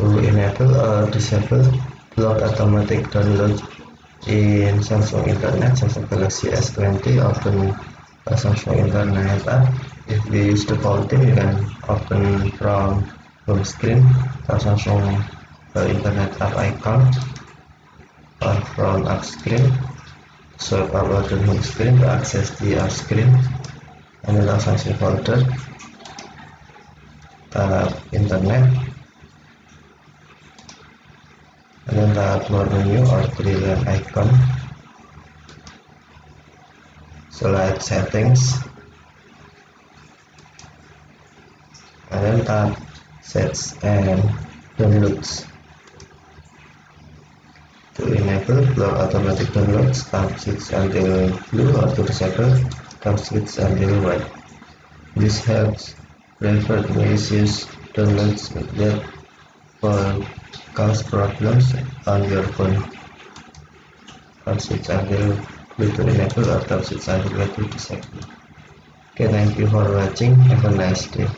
To enable or disable block automatic download in Samsung Internet, Samsung Galaxy S20, open Samsung Internet app. If you use the defaulting, you can open from home screen or Samsung Internet app icon, or from app screen. Swipe up to home screen to access the app screen, and then Samsung folder, tap Internet, and then tap more menu or three-line icon, select settings, and then tap sets and downloads. To enable block automatic downloads, tap switch until blue, or to disable, tap switch until white. This helps prevent malicious downloads that will cause problems on your phone. Tap switch until blue to enable, or tap switch until white to disable. Okay, thank you for watching. Have a nice day.